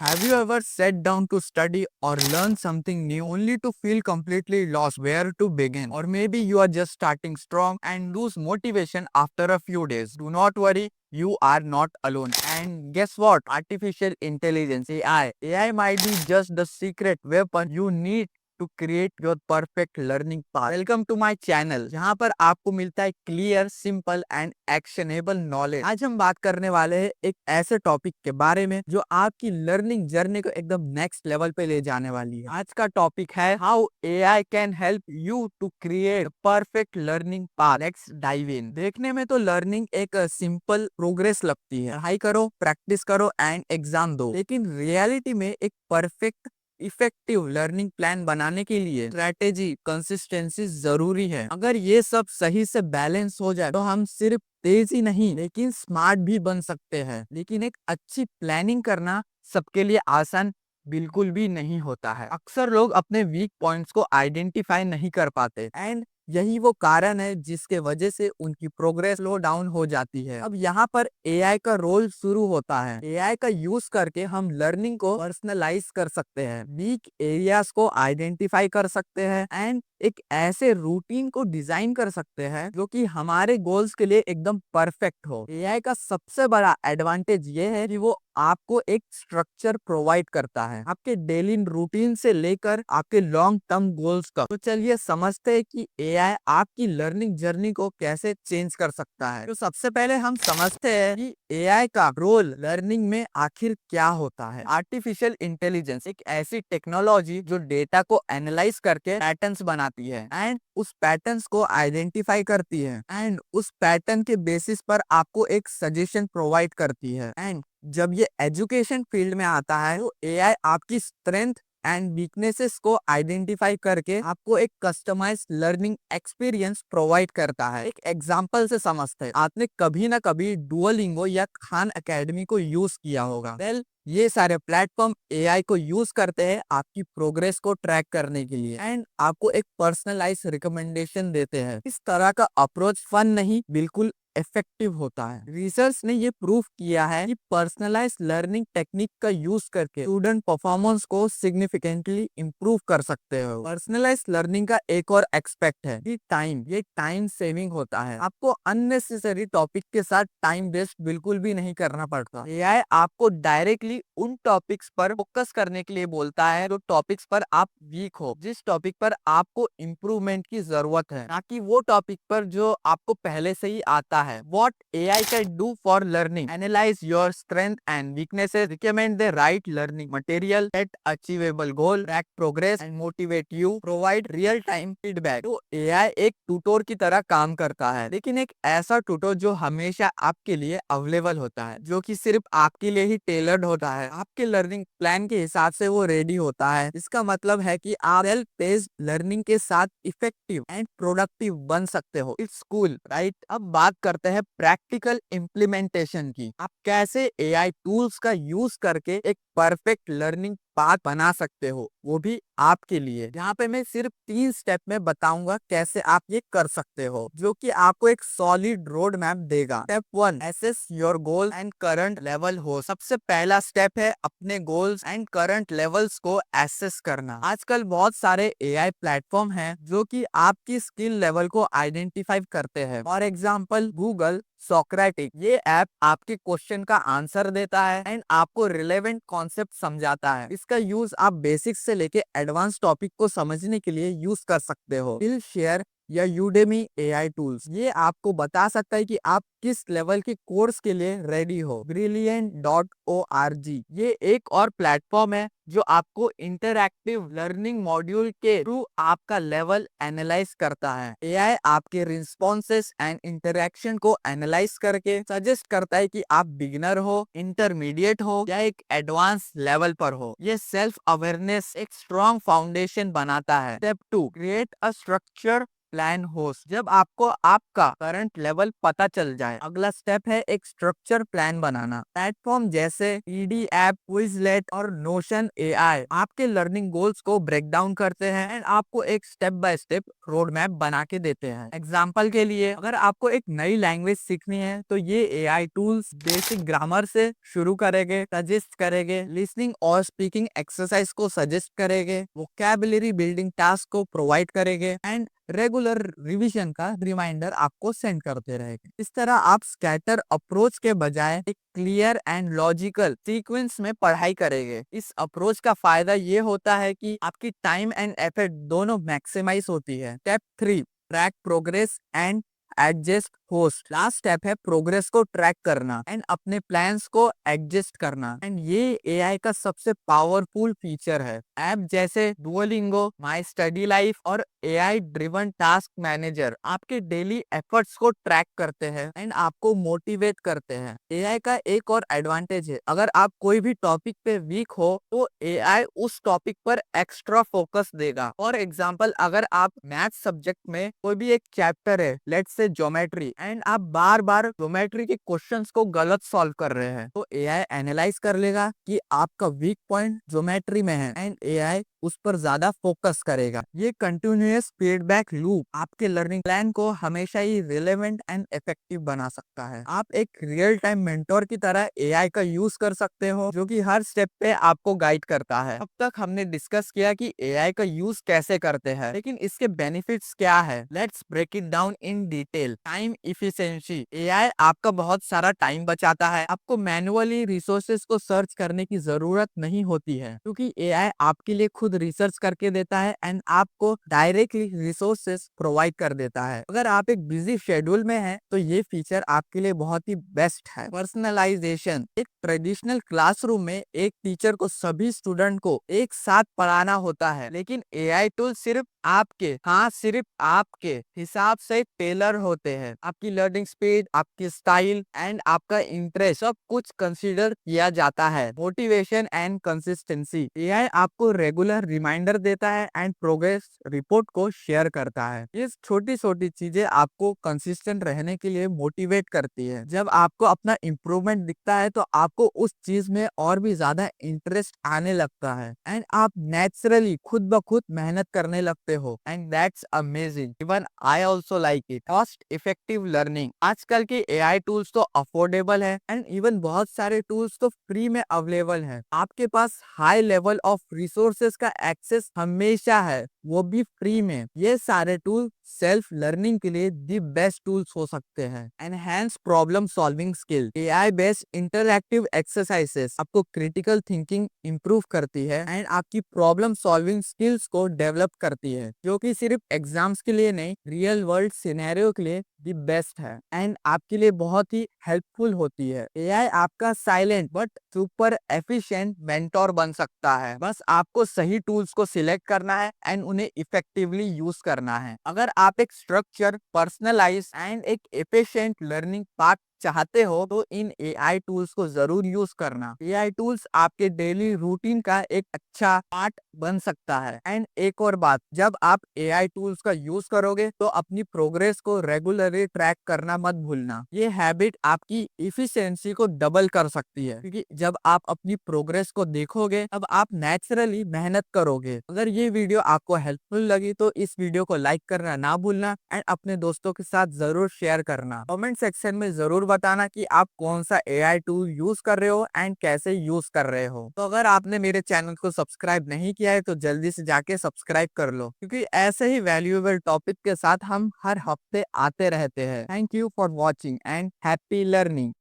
Have you ever sat down to study or learn something new only to feel completely lost where to begin? Or maybe you are just starting strong and lose motivation after a few days. Do not worry, you are not alone. And guess what? Artificial intelligence, AI. AI might be just the secret weapon you need to create your perfect learning path. Welcome to my channel, जहां पर आपको मिलता है clear, simple and actionable knowledge. आज हम बात करने वाले हैं एक ऐसे टॉपिक के बारे में जो आपकी लर्निंग जर्नी को एकदम नेक्स्ट लेवल पे ले जाने वाली है। आज का टॉपिक है how AI can help you to create perfect learning path. Let's dive in. देखने में तो लर्निंग एक सिंपल प्रोग्रेस लगती है, पढ़ाई करो, प्रैक्टिस करो एंड एग्जाम दो, लेकिन रियलिटी में एक परफेक्ट इफेक्टिव लर्निंग प्लान बनाने के लिए स्ट्रेटेजी, कंसिस्टेंसी जरूरी है। अगर ये सब सही से बैलेंस हो जाए तो हम सिर्फ तेज ही नहीं लेकिन स्मार्ट भी बन सकते हैं। लेकिन एक अच्छी प्लानिंग करना सबके लिए आसान बिल्कुल भी नहीं होता है। अक्सर लोग अपने वीक पॉइंट्स को आइडेंटिफाई नहीं कर पाते एंड यही वो कारण है जिसके वजह से उनकी प्रोग्रेस स्लो डाउन हो जाती है। अब यहाँ पर एआई का रोल शुरू होता है। एआई का यूज करके हम लर्निंग को पर्सनलाइज कर सकते हैं, वीक एरियाज को आइडेंटिफाई कर सकते हैं एंड एक ऐसे रूटीन को डिजाइन कर सकते हैं जो कि हमारे गोल्स के लिए एकदम परफेक्ट हो। एआई का सबसे बड़ा एडवांटेज ये है कि वो आपको एक स्ट्रक्चर प्रोवाइड करता है, आपके डेली रूटीन से लेकर आपके लॉन्ग टर्म गोल्स का। तो चलिए समझते हैं कि एआई आपकी लर्निंग जर्नी को कैसे चेंज कर सकता है। तो सबसे पहले हम समझते हैं कि एआई का रोल लर्निंग में आखिर क्या होता है। आर्टिफिशियल इंटेलिजेंस एक ऐसी टेक्नोलॉजी जो डेटा को एनालाइज करके पैटर्न्स बनाती है एंड उस पैटर्न्स को आइडेंटिफाई करती है एंड उस पैटर्न के बेसिस पर आपको एक सजेशन प्रोवाइड करती है। एंड जब ये एजुकेशन फील्ड में आता है तो एआई आपकी स्ट्रेंथ एंड वीकनेसेस को आइडेंटिफाई करके आपको एक कस्टमाइज्ड लर्निंग एक्सपीरियंस प्रोवाइड करता है। एक एग्जांपल से समझते हैं, आपने कभी ना कभी डुओलिंगो या खान एकेडमी को यूज किया होगा। वेल, ये सारे प्लेटफॉर्म एआई को यूज करते हैं आपकी प्रोग्रेस को ट्रैक करने के लिए एंड आपको एक पर्सनलाइज रिकमेंडेशन देते हैं। इस तरह का अप्रोच फन नहीं, बिल्कुल इफेक्टिव होता है। रिसर्च ने ये प्रूव किया है कि पर्सनलाइज लर्निंग टेक्निक का यूज करके स्टूडेंट परफॉर्मेंस को सिग्निफिकेंटली इंप्रूव कर सकते हो। पर्सनलाइज लर्निंग का एक और एक्सपेक्ट है कि टाइम, ये टाइम सेविंग होता है। आपको अननेसेसरी टॉपिक के साथ टाइम वेस्ट बिल्कुल भी नहीं करना पड़ता। एआई आपको डायरेक्टली उन टॉपिक्स पर फोकस करने के लिए बोलता है जो टॉपिक्स पर आप वीक हो, जिस टॉपिक पर आपको इम्प्रूवमेंट की जरूरत है, ना कि वो टॉपिक पर जो आपको पहले से ही आता है। What AI can do for learning: analyze your strength and weaknesses, recommend the right learning material, set achievable goal, track progress and motivate you, provide real time feedback। तो AI एक ट्यूटर की तरह काम करता है, लेकिन एक ऐसा ट्यूटर जो हमेशा आपके लिए अवेलेबल होता है, जो कि सिर्फ आपके लिए ही टेलर्ड होता है, आपके लर्निंग प्लान के हिसाब से वो रेडी होता है। इसका मतलब है कि आप सेल्फ पेस्ड लर्निंग के साथ इफेक्टिव एंड प्रोडक्टिव बन सकते हो। It's cool, right? अब बात करते हैं प्रैक्टिकल इम्प्लीमेंटेशन की। आप कैसे एआई टूल्स का यूज करके एक परफेक्ट लर्निंग पाथ बना सकते हो, वो भी आपके लिए। यहाँ पे मैं सिर्फ 3 स्टेप में बताऊंगा कैसे आप ये कर सकते हो, जो कि आपको एक सॉलिड रोड मैप देगा। Step 1, assess your goal and current level हो। सबसे पहला स्टेप है अपने गोल्स एंड करंट लेवल्स को एसेस करना। आजकल बहुत सारे एआई प्लेटफॉर्म हैं जो कि आपकी स्किल लेवल को आइडेंटिफाई करते हैं। फॉर एग्जाम्पल गूगल सोक्रेटिक, ये ऐप आपके क्वेश्चन का आंसर देता है एंड आपको रिलेवेंट कॉन्सेप्ट समझाता है। इसका यूज आप बेसिक से लेके एडवांस टॉपिक को समझने के लिए यूज कर सकते हो। स्किलशेयर या यूडेमी एआई टूल्स, ये आपको बता सकता है कि आप किस लेवल के कोर्स के लिए रेडी हो। Brilliant.org, ये एक और प्लेटफॉर्म है जो आपको इंटरैक्टिव लर्निंग मॉड्यूल के थ्रू आपका लेवल एनालाइज करता है। एआई आपके रिस्पॉन्सेस एंड इंटरेक्शन को एनालाइज करके सजेस्ट करता है कि आप बिगिनर हो, इंटरमीडिएट हो या एक एडवांस लेवल पर हो। ये सेल्फ अवेयरनेस एक स्ट्रॉन्ग फाउंडेशन बनाता है। Step 2, create a structure plan host. जब आपको आपका करंट लेवल पता चल जाए, अगला स्टेप है एक स्ट्रक्चर प्लान बनाना। प्लेटफॉर्म जैसे ईडी ऐप, क्विजलेट और नोशन एआई आपके लर्निंग गोल्स को ब्रेक डाउन करते हैं एंड आपको एक step by step road map बना के देते हैं। एग्जाम्पल के लिए, अगर आपको एक नई लैंग्वेज सीखनी है तो ये एआई टूल्स बेसिक ग्रामर से शुरू करेंगे, सजेस्ट करेंगे, लिसनिंग और स्पीकिंग एक्सरसाइज को सजेस्ट करेंगे, वोकैबुलरी बिल्डिंग टास्क को प्रोवाइड करेंगे एंड रेगुलर रिवीजन का रिमाइंडर आपको सेंड करते रहेंगे। इस तरह आप स्कैटर अप्रोच के बजाय एक क्लियर एंड लॉजिकल सीक्वेंस में पढ़ाई करेंगे। इस अप्रोच का फायदा ये होता है कि आपकी टाइम एंड एफर्ट दोनों मैक्सिमाइज होती है। Step 3, track progress and adjust host. Last step है प्रोग्रेस को ट्रैक करना एंड अपने प्लान्स को एडजस्ट करना एंड ये एआई का सबसे पावरफुल फीचर है। ऐप जैसे डुओलिंगो, माई स्टडी लाइफ और एआई ड्रिवन टास्क मैनेजर आपके डेली एफर्ट्स को ट्रैक करते हैं एंड आपको मोटिवेट करते हैं। एआई का एक और एडवांटेज है, अगर आप कोई भी टॉपिक पे वीक हो तो एआई उस टॉपिक पर एक्स्ट्रा फोकस देगा। फॉर एग्जाम्पल, अगर आप मैथ सब्जेक्ट में कोई भी एक चैप्टर है, लेट्स से ज्योमेट्री, एंड आप बार बार ज्योमेट्री के क्वेश्चंस को गलत सॉल्व कर रहे हैं, तो एआई एनालाइज कर लेगा कि आपका वीक पॉइंट ज्योमेट्री में है एंड एआई उस पर ज्यादा फोकस करेगा। ये कंटिन्यूअस फीडबैक लूप आपके लर्निंग प्लान को हमेशा ही रिलेवेंट एंड इफेक्टिव बना सकता है। आप एक रियल टाइम मेंटोर की तरह एआई का यूज कर सकते हो, जो कि हर स्टेप पे आपको गाइड करता है। अब तक हमने डिस्कस किया कि एआई का यूज कैसे करते हैं, लेकिन इसके बेनिफिट्स क्या है। Let's break it down in detail. Time efficiency. AI आपका बहुत सारा टाइम बचाता है। आपको मैन्युअली रिसोर्सेज को सर्च करने की जरूरत नहीं होती है, क्योंकि एआई आपके लिए खुद रिसर्च करके देता है एंड आपको डायरेक्टली रिसोर्सेज प्रोवाइड कर देता है। अगर आप एक बिजी शेड्यूल में हैं, तो ये फीचर आपके लिए बहुत ही बेस्ट है। पर्सनलाइजेशन। एक ट्रेडिशनल क्लासरूम में एक टीचर को सभी स्टूडेंट को एक साथ पढ़ाना होता है, लेकिन एआई टूल सिर्फ आपके हिसाब से टेलर होते हैं। आपकी लर्निंग स्पीड, आपकी स्टाइल एंड आपका इंटरेस्ट सब कुछ कंसीडर किया जाता है। Motivation and consistency. एआई आपको रेगुलर रिमाइंडर देता है एंड प्रोग्रेस रिपोर्ट को शेयर करता है। ये छोटी छोटी चीजें आपको कंसिस्टेंट रहने के लिए मोटिवेट करती है। जब आपको अपना इम्प्रूवमेंट दिखता है तो आपको उस चीज में और भी ज्यादा इंटरेस्ट आने लगता है एंड आप नेचुरली खुद ब खुद मेहनत करने लगते हो and that's amazing. Even I also like it. Cost effective learning. आजकल के एआई टूल्स तो अफोर्डेबल है एंड इवन बहुत सारे टूल्स तो फ्री में अवेलेबल है। आपके पास हाई लेवल ऑफ रिसोर्सेज का एक्सेस हमेशा है, वो भी फ्री में। ये सारे टूल सेल्फ लर्निंग के लिए दी बेस्ट टूल्स हो सकते हैं। Enhance problem solving skill. AI based interactive exercises आपको क्रिटिकल थिंकिंग इंप्रूव करती है एंड आपकी प्रॉब्लम सॉल्विंग स्किल्स को डेवलप करती है, जो कि सिर्फ एग्जाम्स के लिए नहीं, रियल वर्ल्ड सिनेरियो के लिए दी बेस्ट है एंड आपके लिए बहुत ही हेल्पफुल होती है। एआई आपका silent but super efficient mentor बन सकता है। बस आपको सही टूल्स को सिलेक्ट करना है एंड उन्हें इफेक्टिवली यूज करना है। अगर आप एक स्ट्रक्चर, पर्सनलाइज एंड एक एफिशिएंट लर्निंग पाथ चाहते हो तो इन एआई टूल्स को जरूर यूज करना। एआई टूल्स आपके डेली रूटीन का एक अच्छा पार्ट बन सकता है। एंड एक और बात, जब आप एआई टूल्स का यूज करोगे तो अपनी प्रोग्रेस को रेगुलरली ट्रैक करना मत भूलना। ये हैबिट आपकी इफिशिएंसी को डबल कर सकती है, क्योंकि जब आप अपनी प्रोग्रेस को देखोगे तब आप नेचुरली मेहनत करोगे। अगर ये वीडियो आपको हेल्पफुल लगी तो इस वीडियो को लाइक करना ना भूलना एंड अपने दोस्तों के साथ जरूर शेयर करना। कमेंट सेक्शन में जरूर बताना कि आप कौन सा एआई टूल यूज कर रहे हो एंड कैसे यूज कर रहे हो। तो अगर आपने मेरे चैनल को सब्सक्राइब नहीं किया है तो जल्दी से जाके सब्सक्राइब कर लो, क्योंकि ऐसे ही वैल्यूएबल टॉपिक के साथ हम हर हफ्ते आते रहते हैं। Thank you for watching and happy learning.